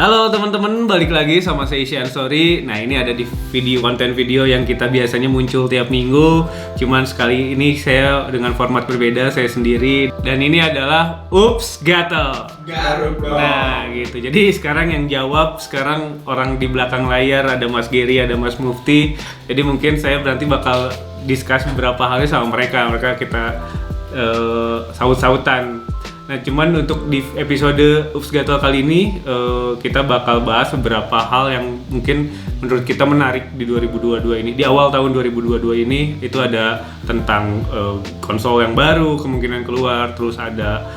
Halo teman-teman, balik lagi sama saya Isyan Sorry. Nah, ini ada di konten video yang kita biasanya muncul tiap minggu. Cuman sekali ini saya dengan format berbeda, saya sendiri. Dan ini adalah Ups Gatel. Garuk dong. Nah gitu, jadi sekarang yang jawab sekarang orang di belakang layar, ada Mas Geri, ada Mas Mufti. Jadi mungkin saya berarti bakal discuss beberapa halnya sama mereka kita saut-sautan. Nah, cuman untuk di episode Ups Gatel kali ini kita bakal bahas beberapa hal yang mungkin menurut kita menarik di 2022 ini. Di awal tahun 2022 ini itu ada tentang konsol yang baru kemungkinan keluar, terus ada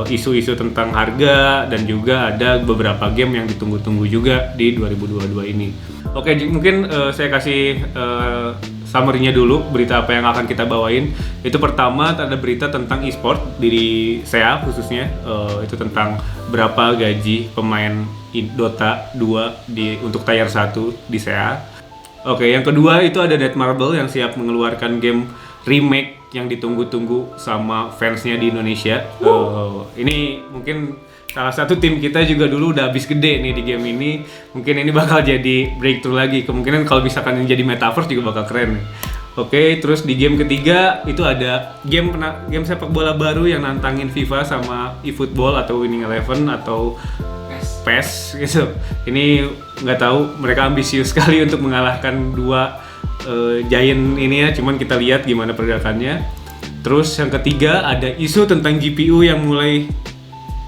isu-isu tentang harga, dan juga ada beberapa game yang ditunggu-tunggu juga di 2022 ini. Oke, mungkin saya kasih summary-nya dulu, berita apa yang akan kita bawain. Itu pertama ada berita tentang e-sport di SEA khususnya, itu tentang berapa gaji pemain Dota 2 untuk tier 1 di SEA. Oke, yang kedua itu ada Netmarble yang siap mengeluarkan game remake yang ditunggu-tunggu sama fansnya di Indonesia. Ini mungkin salah satu tim kita juga dulu udah habis gede nih di game ini. Mungkin ini bakal jadi breakthrough lagi. Kemungkinan kalau misalkan ini jadi metaverse juga bakal keren nih. Oke, terus di game ketiga itu ada game sepak bola baru yang nantangin FIFA sama eFootball atau Winning Eleven atau PES gitu. Ini nggak tahu, mereka ambisius sekali untuk mengalahkan dua giant ini ya. Cuman kita lihat gimana pergerakannya. Terus yang ketiga ada isu tentang GPU yang mulai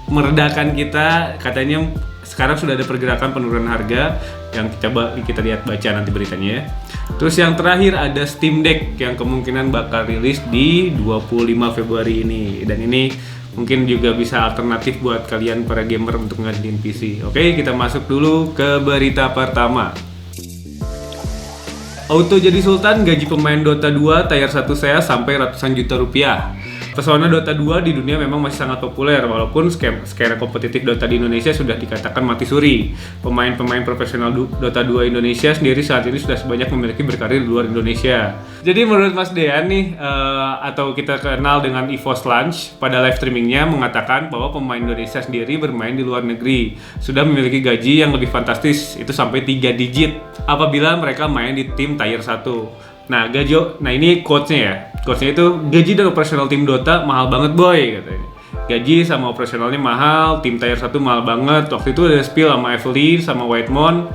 meredakan kita. Katanya sekarang sudah ada pergerakan penurunan harga yang kita lihat baca nanti beritanya ya. Terus yang terakhir ada Steam Deck yang kemungkinan bakal rilis di 25 Februari ini, dan ini mungkin juga bisa alternatif buat kalian para gamer untuk ngadain PC. Oke, kita masuk dulu ke berita pertama. Auto jadi sultan, gaji pemain Dota 2 tier 1 SEA sampai ratusan juta rupiah. Pesona Dota 2 di dunia memang masih sangat populer, walaupun skena kompetitif Dota di Indonesia sudah dikatakan mati suri. Pemain-pemain profesional Dota 2 Indonesia sendiri saat ini sudah sebanyak memiliki berkarir di luar Indonesia. Jadi menurut Mas Dean nih, atau kita kenal dengan EVOS Lunch, pada live streamingnya mengatakan bahwa pemain Indonesia sendiri bermain di luar negeri sudah memiliki gaji yang lebih fantastis, itu sampai 3 digit apabila mereka main di tim tier 1. Nah, ini quotes-nya ya. Quotes-nya itu, gaji dan operasional tim Dota mahal banget boy, katanya. Gaji sama operasionalnya mahal, tim tier 1 mahal banget. Waktu itu ada spill sama Evelyn sama Whitemon.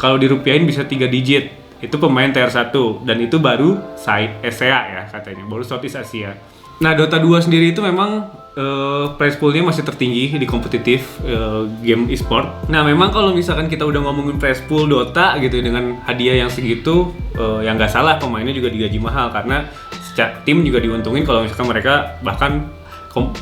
Kalau dirupiahin bisa 3 digit. Itu pemain tier 1, dan itu baru SEA ya katanya, baru Southeast Asia. Nah, Dota 2 sendiri itu memang prize pool-nya masih tertinggi di kompetitif game e-sport. Nah, memang kalau misalkan kita udah ngomongin prize pool Dota gitu dengan hadiah yang segitu, yang nggak salah pemainnya juga digaji mahal, karena tim juga diuntungin kalau misalkan mereka bahkan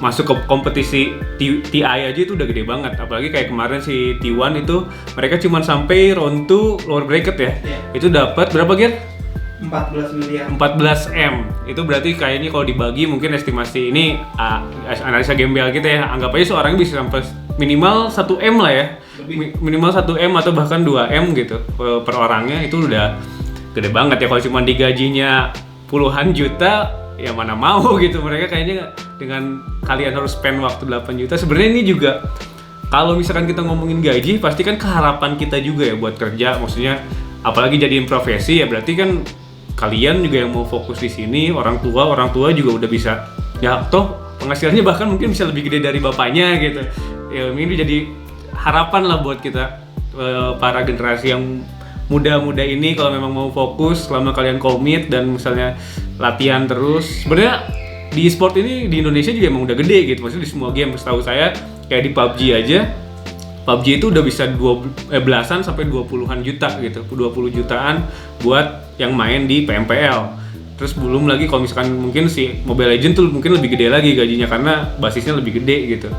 masuk ke kompetisi TI aja itu udah gede banget. Apalagi kayak kemarin si T1 itu mereka cuma sampai round 2 lower bracket ya. Itu dapat berapa Ger? 14 miliar. 14 M. Itu berarti kayaknya kalau dibagi mungkin estimasi ini analisa gembel kita ya, anggap aja seorang bisa sampai minimal 1 M lah ya. Minimal 1 M atau bahkan 2 M gitu per orangnya. Itu udah gede banget ya. Kalau cuma digajinya puluhan juta ya mana mau gitu. Mereka kayaknya dengan kalian harus spend waktu 8 juta. Sebenarnya ini juga kalau misalkan kita ngomongin gaji, pasti kan keharapan kita juga ya buat kerja. Maksudnya apalagi jadiin profesi ya, berarti kan kalian juga yang mau fokus di sini, orang tua juga udah bisa ya, toh penghasilannya bahkan mungkin bisa lebih gede dari bapaknya gitu ya. Ini jadi harapan lah buat kita para generasi yang muda-muda ini, kalau memang mau fokus, selama kalian komit dan misalnya latihan terus. Sebenarnya di e-sport ini di Indonesia juga emang udah gede gitu, maksudnya di semua game. Setahu saya kayak di PUBG aja, PUBG itu udah bisa belasan sampai 20-an juta gitu, 20 jutaan buat yang main di PMPL. Terus belum lagi kalau misalkan mungkin si Mobile Legends tuh mungkin lebih gede lagi gajinya karena basisnya lebih gede gitu.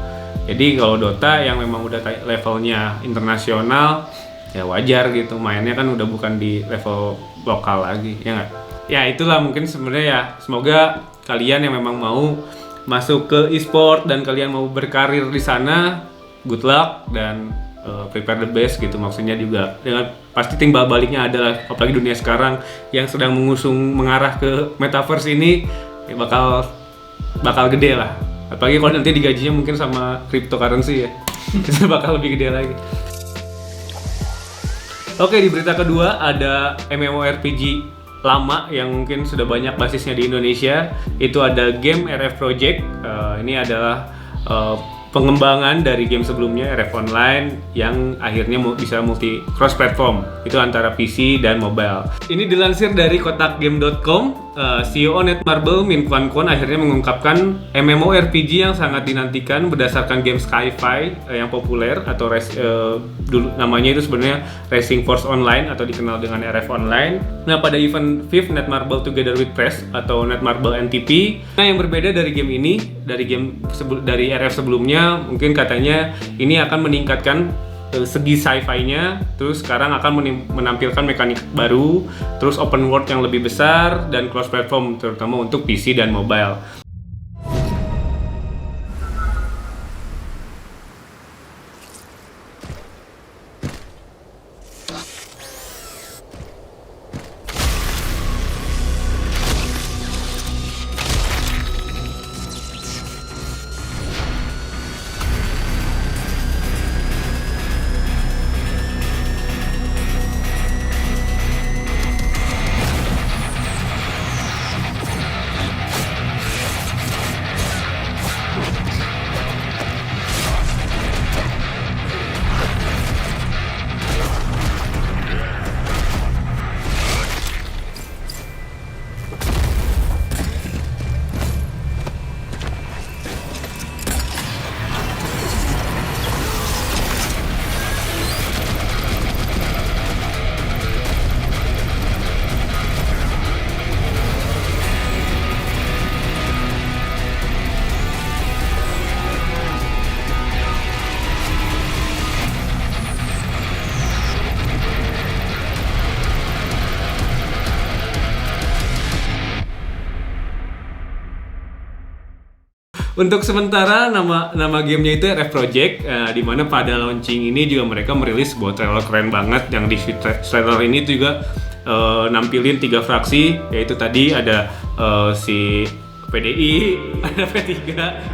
Jadi kalau Dota yang memang udah levelnya internasional ya wajar gitu, mainnya kan udah bukan di level lokal lagi, ya nggak? Ya itulah mungkin sebenarnya ya, semoga kalian yang memang mau masuk ke e-sport dan kalian mau berkarir di sana, good luck dan prepare the best gitu. Maksudnya juga dengan pasti timbal baliknya adalah, apalagi dunia sekarang yang sedang mengarah ke metaverse ini ya bakal gede lah. Apalagi kalau nanti digajinya mungkin sama cryptocurrency ya. Itu bakal lebih gede lagi. Oke, di berita kedua ada MMORPG lama yang mungkin sudah banyak basisnya di Indonesia. Itu ada game RF Project. Ini adalah pengembangan dari game sebelumnya RF Online yang akhirnya bisa multi cross platform. Itu antara PC dan mobile. Ini dilansir dari kotakgame.com. CEO Netmarble Min Kwan Kwon akhirnya mengungkapkan MMORPG yang sangat dinantikan berdasarkan game sci-fi yang populer atau dulu namanya itu sebenarnya Racing Force Online atau dikenal dengan RF Online. Nah, pada event Fifth Netmarble Together with Press atau Netmarble NTP, nah yang berbeda dari game ini, dari RF sebelumnya, mungkin katanya ini akan meningkatkan segi sci-fi-nya, terus sekarang akan menampilkan mekanik baru, terus open world yang lebih besar dan cross platform terutama untuk PC dan mobile. Untuk sementara nama gamenya itu RF Project, di mana pada launching ini juga mereka merilis sebuah trailer keren banget yang di trailer ini juga nampilin 3 fraksi, yaitu tadi ada si PDI, ada P3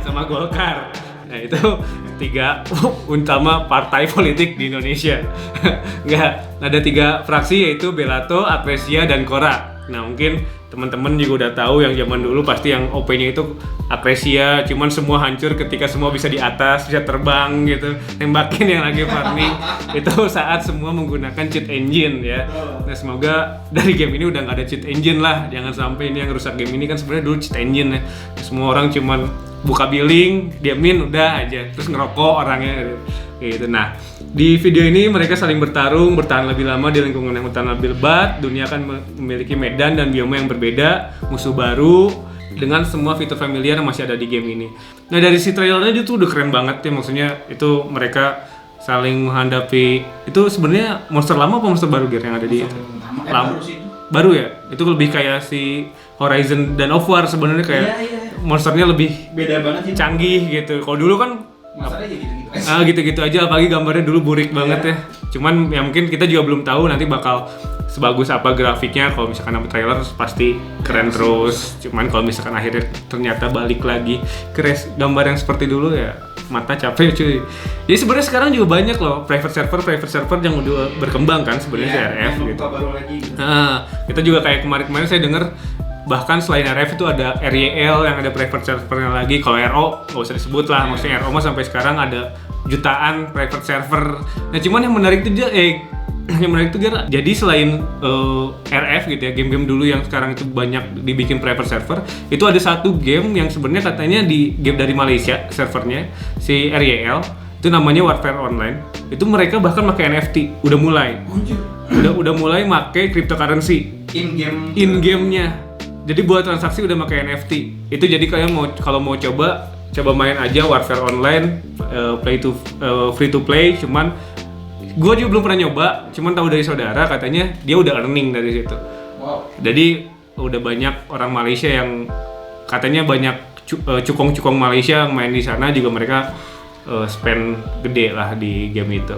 sama Golkar. Nah itu 3 utama partai politik di Indonesia. Ada 3 fraksi yaitu Belato, Atresia, dan Kora. Nah mungkin teman-teman juga udah tahu yang zaman dulu pasti yang OP-nya itu Atresia, cuman semua hancur ketika semua bisa di atas, bisa terbang gitu, tembakin yang lagi farming. Itu saat semua menggunakan cheat engine ya. Nah semoga dari game ini udah nggak ada cheat engine lah, jangan sampai ini yang rusak game ini kan sebenarnya dulu cheat engine ya. Semua orang cuman buka billing, diamin udah aja, terus ngerokok orangnya gitu. Nah di video ini mereka saling bertarung, bertahan lebih lama di lingkungan yang hutan lebih lebat. Dunia akan memiliki medan dan biome yang berbeda, musuh baru, dengan semua fitur familiar yang masih ada di game ini. Nah dari si trailernya itu udah keren banget ya, maksudnya itu mereka saling menghadapi, itu sebenarnya monster lama apa monster baru Ger yang ada di itu? Lama. Baru ya? Itu lebih kayak si Horizon dan of War sebenarnya kayak monsternya lebih beda banget sih. Canggih gitu. Kalau dulu kan Masalahnya gitu-gitu. Gitu-gitu aja, apalagi gambarnya dulu burik banget ya. Cuman ya mungkin kita juga belum tahu nanti bakal sebagus apa grafiknya. Kalau misalkan sama trailer pasti keren terus. Cuman kalau misalkan akhirnya ternyata balik lagi ke gambar yang seperti dulu ya mata capek cuy. Jadi sebenarnya sekarang juga banyak loh private server yang udah berkembang kan sebenarnya CRF gitu. Baru lagi. Nah, kita juga kayak kemarin saya dengar bahkan selain RF itu ada RYL yang ada private servernya lagi. Kalau RO nggak usah disebut lah, maksudnya RO mah sampai sekarang ada jutaan private server. Nah cuman yang menarik itu dia jadi selain RF gitu ya, game-game dulu yang sekarang itu banyak dibikin private server, itu ada satu game yang sebenarnya katanya di game dari Malaysia servernya si RYL itu namanya Warfare Online. Itu mereka bahkan pakai NFT, udah mulai pakai cryptocurrency in game-nya. Jadi buat transaksi udah pakai NFT. Itu jadi kalian kalau mau coba main aja Warfare Online, free to play. Cuman gue juga belum pernah nyoba, cuman tahu dari saudara katanya dia udah earning dari situ. Wow. Jadi udah banyak orang Malaysia yang katanya banyak cukong Malaysia yang main di sana juga mereka spend gede lah di game itu.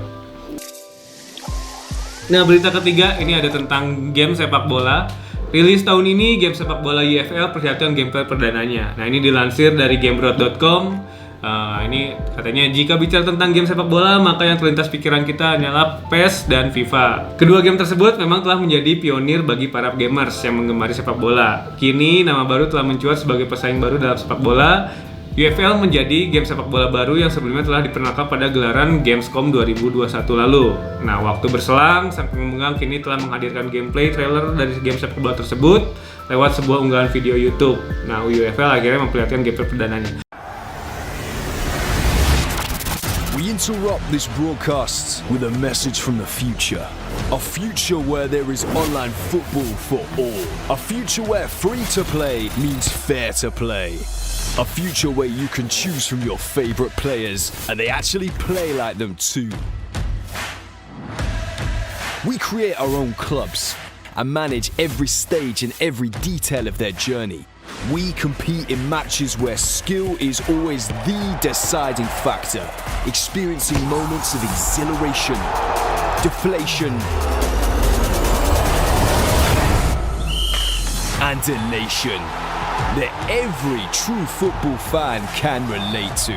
Nah berita ketiga ini ada tentang game sepak bola. Rilis tahun ini game sepak bola UFL perlihatkan gameplay perdananya. Nah ini dilansir dari GameRot.com. Ini katanya jika bicara tentang game sepak bola, maka yang terlintas pikiran kita hanyalah PES dan FIFA. Kedua game tersebut memang telah menjadi pionir bagi para gamers yang menggemari sepak bola. Kini nama baru telah mencuat sebagai pesaing baru dalam sepak bola. UFL menjadi game sepak bola baru yang sebelumnya telah diperkenalkan pada gelaran Gamescom 2021 lalu. Nah, waktu berselang, sang pemegang kini telah menghadirkan gameplay trailer dari game sepak bola tersebut lewat sebuah unggahan video YouTube. Nah, UFL akhirnya memperlihatkan gameplay perdananya. We interrupt this broadcast with a message from the future. A future where there is online football for all. A future where free to play means fair to play. A future where you can choose from your favorite players and they actually play like them too. We create our own clubs and manage every stage and every detail of their journey. We compete in matches where skill is always the deciding factor, experiencing moments of exhilaration, deflation, and elation that every true football fan can relate to.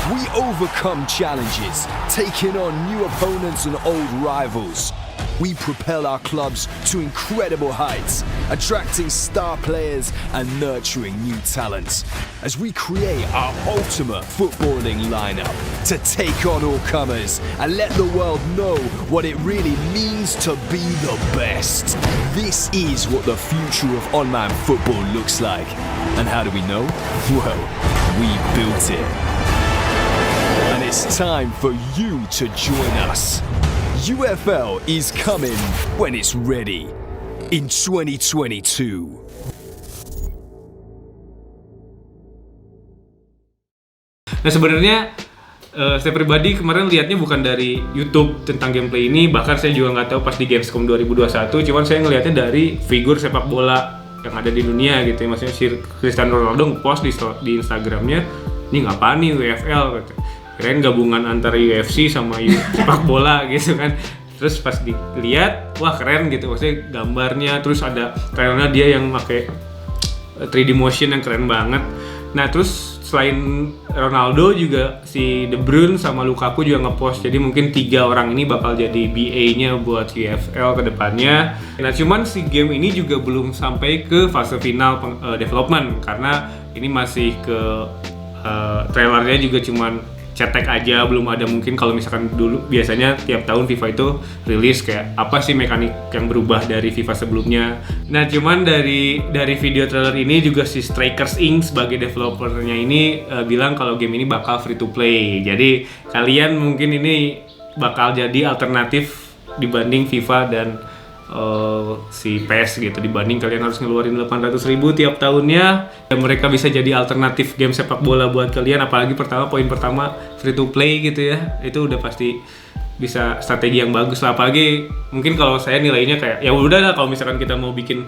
We overcome challenges, taking on new opponents and old rivals. We propel our clubs to incredible heights, attracting star players and nurturing new talents as we create our ultimate footballing lineup to take on all comers and let the world know what it really means to be the best. This is what the future of online football looks like. And how do we know? Well, we built it. And it's time for you to join us. UFL is coming when it's ready in 2022. Nah, sebenarnya saya pribadi kemarin lihatnya bukan dari YouTube tentang gameplay ini, bahkan saya juga nggak tahu pas di Gamescom 2021, cuman saya ngelihatnya dari figur sepak bola yang ada di dunia gitu ya. Maksudnya si Cristiano Ronaldo nge-post di Instagramnya, ini ngapain nih UFL gitu. Kirain gabungan antara UFC sama sepak bola gitu kan. Terus pas dilihat, wah keren gitu, maksudnya gambarnya, terus ada trailernya dia yang pakai 3D motion yang keren banget. Nah terus selain Ronaldo juga si De Bruyne sama Lukaku juga ngepost, jadi mungkin 3 orang ini bakal jadi BA-nya buat UFL ke depannya. Nah cuman si game ini juga belum sampai ke fase final development, karena ini masih ke trailernya juga cuman cetek aja, belum ada. Mungkin kalau misalkan dulu biasanya tiap tahun FIFA itu rilis kayak apa sih mekanik yang berubah dari FIFA sebelumnya. Nah cuman dari video trailer ini juga si Strikers Inc sebagai developernya ini bilang kalau game ini bakal free to play. Jadi kalian mungkin ini bakal jadi alternatif dibanding FIFA dan si PES gitu, dibanding kalian harus ngeluarin 800.000 tiap tahunnya, dan mereka bisa jadi alternatif game sepak bola buat kalian. Apalagi poin pertama free to play gitu ya, itu udah pasti bisa strategi yang bagus lah. Apalagi mungkin kalau saya nilainya kayak ya udah lah, kalau misalkan kita mau bikin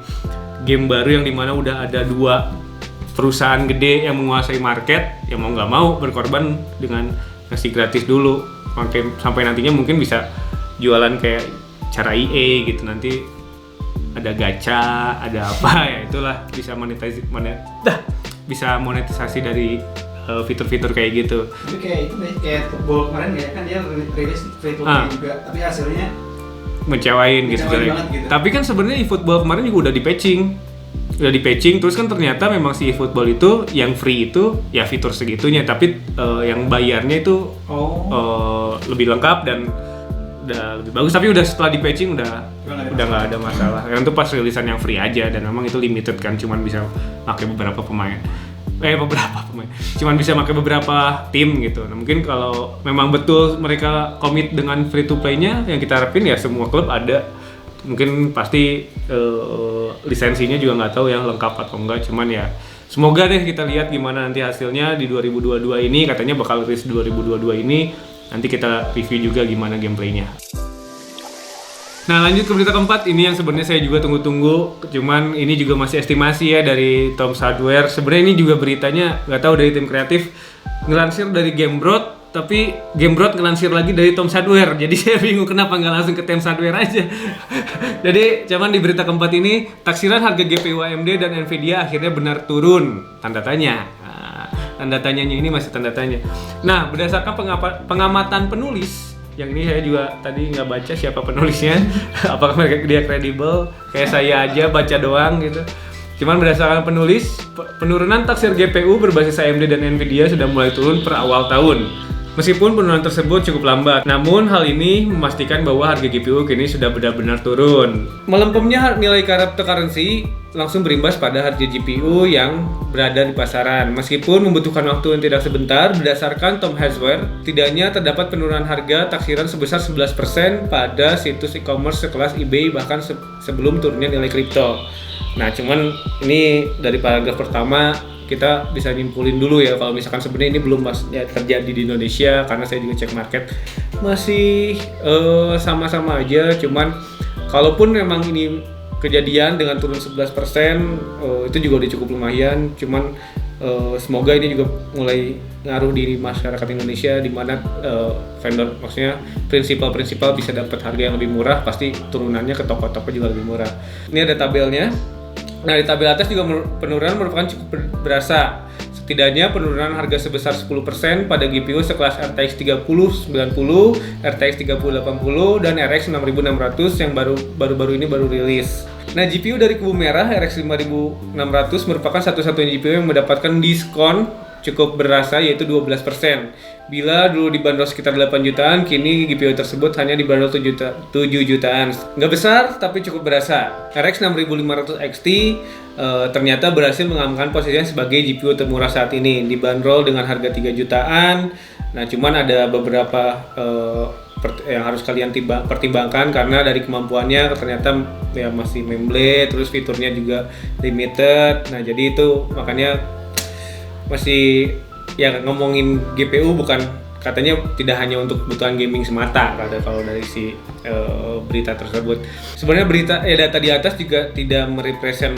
game baru yang dimana udah ada 2 perusahaan gede yang menguasai market, ya mau nggak mau berkorban dengan ngasih gratis dulu, sampai nantinya mungkin bisa jualan kayak cara EA gitu, nanti ada gacha, ada apa ya, itulah bisa monetisasi dari fitur-fitur kayak gitu. Itu kayak football kemarin ya kan, dia rilis free to play juga, tapi hasilnya ngecewain gitu. Tapi kan sebenarnya eFootball kemarin juga udah di patching, terus kan ternyata memang si eFootball itu yang free itu ya fitur segitunya, tapi yang bayarnya itu lebih lengkap dan udah lebih bagus. Tapi udah setelah di patching udah nggak ada masalah. Yang itu pas rilisan yang free aja, dan memang itu limited kan, cuman bisa pakai beberapa pemain, cuman bisa pakai beberapa tim gitu. Nah mungkin kalau memang betul mereka komit dengan free to play-nya, yang kita harapin ya semua klub ada. Mungkin pasti lisensinya juga nggak tahu ya lengkap atau enggak, cuman ya semoga deh kita lihat gimana nanti hasilnya di 2022 ini. Katanya bakal rilis 2022 ini. Nanti kita review juga gimana gameplaynya. Nah lanjut ke berita keempat, ini yang sebenarnya saya juga tunggu-tunggu. Cuman ini juga masih estimasi ya dari Tom Hardware. Sebenarnya ini juga beritanya nggak tahu dari tim kreatif, ngelansir dari Gamebrot, tapi Gamebrot ngelansir lagi dari Tom Hardware. Jadi saya bingung kenapa nggak langsung ke Tom Hardware aja. Jadi cuman di berita keempat ini, taksiran harga GPU AMD dan Nvidia akhirnya benar turun, tanda tanya. tanda tanyanya ini masih tanda tanya. Nah, berdasarkan pengamatan penulis, yang ini saya juga tadi nggak baca siapa penulisnya, apakah dia kredibel, kayak saya aja baca doang gitu. Cuman berdasarkan penulis, penurunan taksir GPU berbasis AMD dan Nvidia sudah mulai turun per awal tahun. Meskipun penurunan tersebut cukup lambat, namun hal ini memastikan bahwa harga GPU kini sudah benar-benar turun. Melempemnya nilai cryptocurrency langsung berimbas pada harga GPU yang berada di pasaran. Meskipun membutuhkan waktu yang tidak sebentar, berdasarkan Tom Hasware, tidaknya terdapat penurunan harga taksiran sebesar 11% pada situs e-commerce sekelas eBay bahkan sebelum turunnya nilai kripto. Nah, cuman ini dari paragraf pertama kita bisa nyimpulin dulu ya kalau misalkan sebenarnya ini belum terjadi di Indonesia, karena saya juga cek market masih sama-sama aja. Cuman kalaupun memang ini kejadian dengan turun 11%, itu juga udah cukup lumayan. Cuman semoga ini juga mulai ngaruh di masyarakat Indonesia, di mana vendor, maksudnya prinsipal bisa dapat harga yang lebih murah, pasti turunannya ke toko-toko juga lebih murah. Ini ada tabelnya. Nah, di tabel atas juga penurunan merupakan cukup berasa. Setidaknya penurunan harga sebesar 10% pada GPU sekelas RTX 3090, RTX 3080, dan RX 6600 yang baru-baru ini baru rilis. Nah, GPU dari kubu merah RX 5600 merupakan satu-satunya GPU yang mendapatkan diskon cukup berasa, yaitu 12%. Bila dulu dibanderol sekitar 8 jutaan, kini GPU tersebut hanya dibanderol 7 jutaan. Nggak besar, tapi cukup berasa. RX 6500 XT ternyata berhasil mengamankan posisinya sebagai GPU termurah saat ini, dibanderol dengan harga 3 jutaan. Nah, cuman ada beberapa yang harus kalian pertimbangkan, karena dari kemampuannya ternyata ya masih memblade, terus fiturnya juga limited. Nah, jadi itu makanya masih ya ngomongin GPU bukan, katanya tidak hanya untuk kebutuhan gaming semata kalau dari si berita tersebut. Sebenarnya data di atas juga tidak merepresent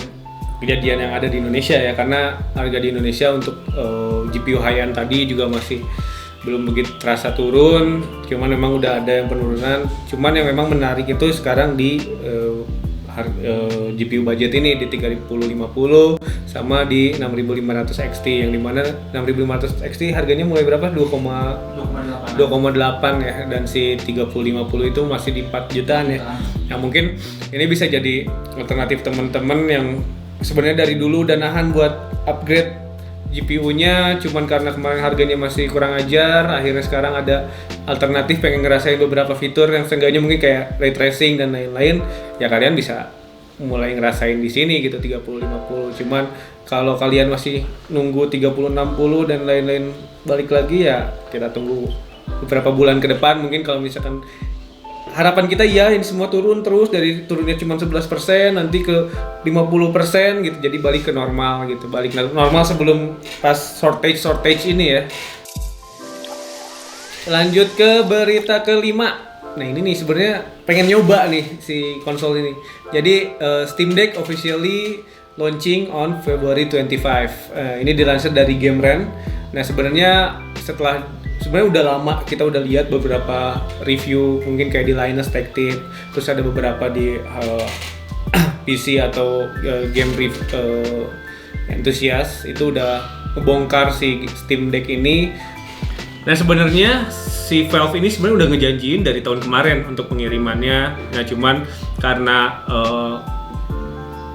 kejadian yang ada di Indonesia ya, karena harga di Indonesia untuk GPU high-end tadi juga masih belum begitu terasa turun. Cuman memang udah ada yang penurunan. Cuman yang memang menarik itu sekarang di GPU budget ini di 3050 sama di 6500 XT, yang dimana 6500 XT harganya mulai berapa? 2,8 ya, dan si 3050 itu masih di 4 jutaan ya. Yang mungkin ini bisa jadi alternatif teman-teman yang sebenarnya dari dulu udah nahan buat upgrade GPU-nya, cuman karena kemarin harganya masih kurang ajar, akhirnya sekarang ada alternatif pengen ngerasain beberapa fitur yang seenggaknya mungkin kayak ray tracing dan lain-lain, ya kalian bisa mulai ngerasain di sini gitu 3050. Cuman kalau kalian masih nunggu 3060 dan lain-lain balik lagi, ya kita tunggu beberapa bulan ke depan. Mungkin kalau misalkan harapan kita ya ini semua turun terus, dari turunnya cuma 11% nanti ke 50% gitu, jadi balik ke normal gitu, balik normal sebelum pas shortage ini ya. Lanjut ke berita kelima. Nah, ini nih sebenarnya pengen nyoba nih si konsol ini. Jadi Steam Deck officially launching on February 25. Ini dilansir dari GameRant. Nah, sebenarnya sebenarnya udah lama kita udah lihat beberapa review, mungkin kayak di Linus Tech Tip, terus ada beberapa di PC atau game enthusiast itu udah ngebongkar si Steam Deck ini. Nah, sebenarnya si Valve ini sebenarnya udah ngejanjiin dari tahun kemarin untuk pengirimannya. Nah, cuman karena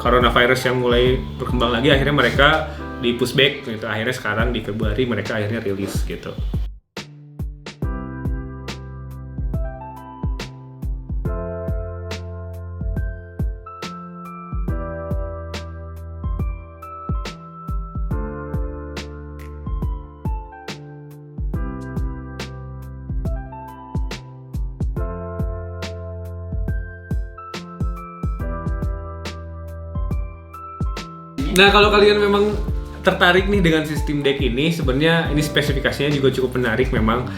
coronavirus yang mulai berkembang lagi, akhirnya mereka di pushback gitu. Akhirnya sekarang di Februari mereka akhirnya rilis gitu. Nah, kalau kalian memang tertarik nih dengan sistem deck ini, sebenarnya ini spesifikasinya juga cukup menarik memang.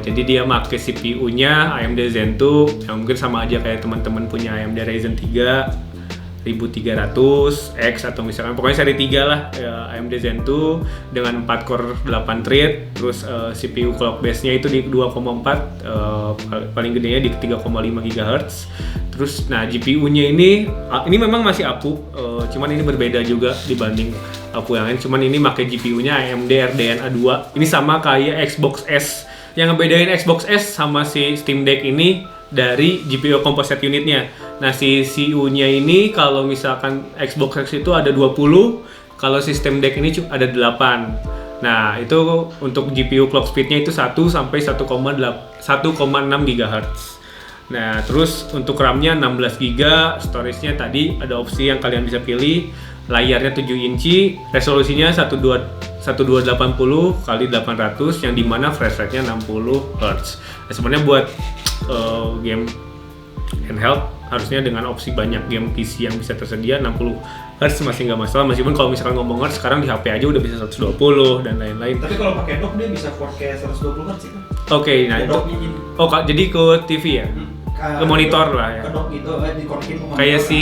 Jadi dia pakai CPU-nya AMD Zen 2 yang mungkin sama aja kayak teman-teman punya AMD Ryzen 3, 1300X atau misalkan pokoknya seri 3 lah, AMD Zen 2 dengan 4 core 8 thread, terus CPU clock base-nya itu di 2,4, paling gedenya di 3,5 GHz. Terus nah GPU-nya ini memang masih APU, cuman ini berbeda juga dibanding APU yang lain, cuman ini pakai GPU-nya AMD RDNA 2. Ini sama kayak Xbox S. Yang ngebedain Xbox S sama si Steam Deck ini dari GPU composite unitnya. Nah, si CPU-nya ini kalau misalkan Xbox X itu ada 20, kalau Steam Deck ini ada 8. Nah, itu untuk GPU clock speed-nya itu 1 sampai 1,6 GHz. Nah, terus untuk RAM-nya 16 GB, storage-nya tadi ada opsi yang kalian bisa pilih. Layarnya 7 inci, resolusinya 1280 x 800 yang dimana frame rate-nya 60 Hz. Nah, sebenarnya buat game handheld harusnya dengan opsi banyak game PC yang bisa tersedia 60 Hz masih nggak masalah, meskipun kalau misalkan ngomong Hz sekarang di HP aja udah bisa 120 dan lain-lain. Tapi kalau pakai dock dia bisa 4K 120 Hz itu. Oke, nah itu. Oh, jadi ke TV ya? Ke monitor lah ya. Ke dock gitu, dikonekin ke monitor. Kayak si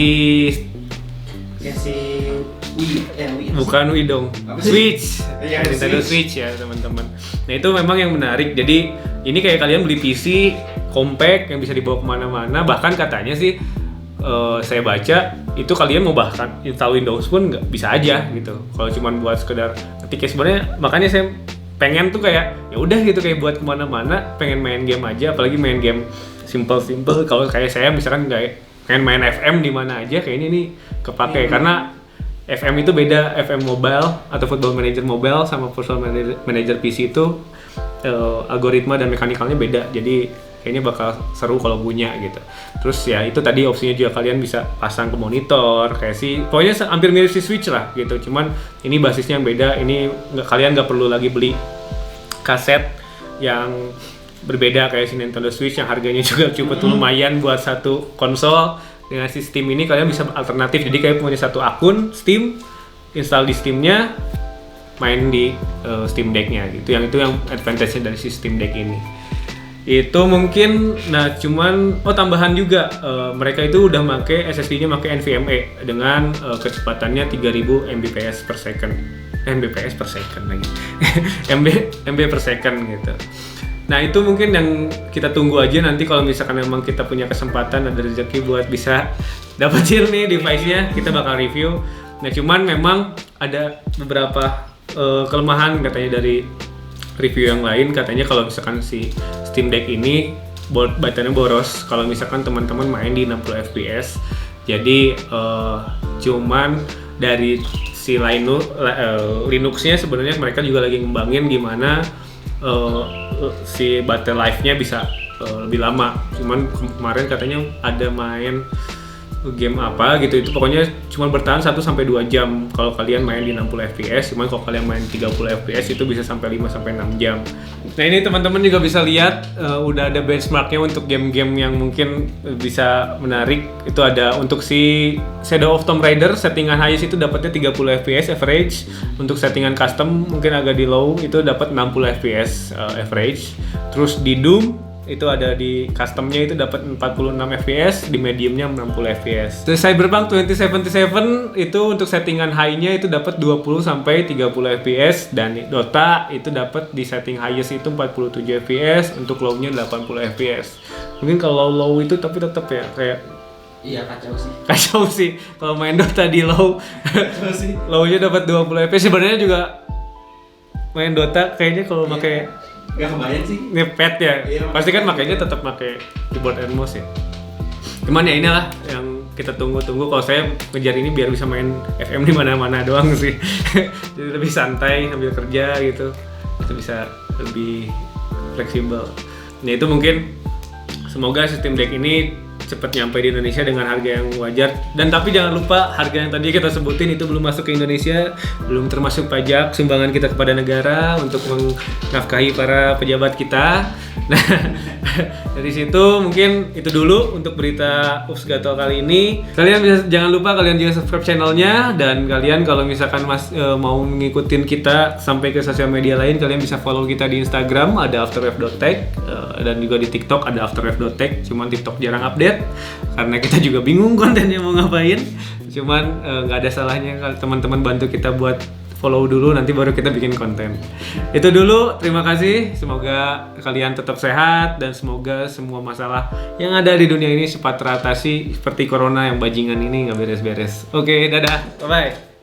Wii. Bukan Wii dong. Switch. Ya, Nintendo Switch ya, teman-teman. Nah, itu memang yang menarik. Jadi, ini kayak kalian beli PC compact yang bisa dibawa kemana-mana. Bahkan katanya sih saya baca itu kalian mau bahkan install Windows pun nggak bisa aja gitu. Kalau cuma buat sekedar ketik, sebenarnya makanya saya pengen tuh kayak ya udah gitu, kayak buat kemana-mana, pengen main game aja, apalagi main game simple. Kalau kayak saya misalkan nggak pengen main FM di mana aja, kayaknya ini kepake karena FM itu beda, FM mobile atau Football Manager mobile sama Football Manager PC itu algoritma dan mekanikalnya beda, jadi kayaknya bakal seru kalau punya gitu. Terus ya itu tadi opsinya juga kalian bisa pasang ke monitor kayak pokoknya hampir mirip si Switch lah gitu, cuman ini basisnya yang beda. Ini kalian nggak perlu lagi beli kaset yang berbeda kayak si Nintendo Switch yang harganya juga cukup lumayan buat satu konsol. Dengan sistem ini kalian bisa alternatif, jadi kayak punya satu akun Steam, install di Steam-nya, main di Steam Deck-nya gitu. Yang itu yang advantage-nya dari si Steam Deck ini. Itu mungkin, nah cuman tambahan juga mereka itu udah pakai SSD-nya pakai NVMe dengan kecepatannya 3000 Mbps per second. Mbps per second lagi. MB per second gitu. Nah, itu mungkin yang kita tunggu aja nanti kalau misalkan memang kita punya kesempatan, ada rezeki buat bisa dapetin nih device-nya, kita bakal review. Nah, cuman memang ada beberapa kelemahan katanya dari review yang lain. Katanya kalau misalkan si Steam Deck ini baterainya boros kalau misalkan teman-teman main di 60 fps. Jadi cuman dari si Linux-nya sebenarnya mereka juga lagi ngembangin gimana si battery life-nya bisa lebih lama. Cuman kemarin katanya ada main game apa gitu, itu pokoknya cuma bertahan 1-2 jam kalau kalian main di 60 fps. Cuman kalau kalian main 30 fps itu bisa sampai 5-6 jam. Nah, ini teman-teman juga bisa lihat udah ada benchmarknya untuk game-game yang mungkin bisa menarik. Itu ada untuk si Shadow of Tomb Raider, settingan highest itu dapatnya 30 fps average. Untuk settingan custom mungkin agak di low, itu dapat 60 fps average. Terus di Doom itu ada di customnya itu dapat 46 fps, di mediumnya 60 fps. Terus Cyberpunk 2077 itu untuk settingan high-nya itu dapat 20-30 fps, dan Dota itu dapat di setting highest itu 47 fps, untuk low-nya 80 fps. Mungkin kalau low itu tapi tetap ya kayak iya kacau sih kalau main Dota di low. Low-nya dapat 20 fps. Sebenarnya juga main Dota kayaknya kalau pakai nggak kebayang sih ngepet ya, iya, pasti kan makanya tetap pakai keyboard and mouse ya. Cuman ya inilah yang kita tunggu-tunggu. Kalau saya ngejar ini biar bisa main FM di mana-mana doang sih. Jadi lebih santai sambil kerja gitu, itu bisa lebih fleksibel. Nah, itu mungkin semoga Steam Deck ini cepat nyampe di Indonesia dengan harga yang wajar. Dan tapi jangan lupa harga yang tadi kita sebutin itu belum masuk ke Indonesia, belum termasuk pajak sumbangan kita kepada negara untuk menafkahi para pejabat kita. Nah, dari situ mungkin itu dulu untuk berita Ups Gatel kali ini. Kalian jangan lupa kalian juga subscribe channelnya, dan kalian kalau misalkan mau ngikutin kita sampai ke sosial media lain, kalian bisa follow kita di Instagram ada afterwave.tech, dan juga di TikTok ada afterwave.tech. Cuman TikTok jarang update karena kita juga bingung kontennya mau ngapain. Cuman nggak ada salahnya kalau teman-teman bantu kita buat follow dulu, nanti baru kita bikin konten. Itu dulu, terima kasih. Semoga kalian tetap sehat dan semoga semua masalah yang ada di dunia ini cepat teratasi seperti corona yang bajingan ini nggak beres-beres. Oke, dadah, bye-bye.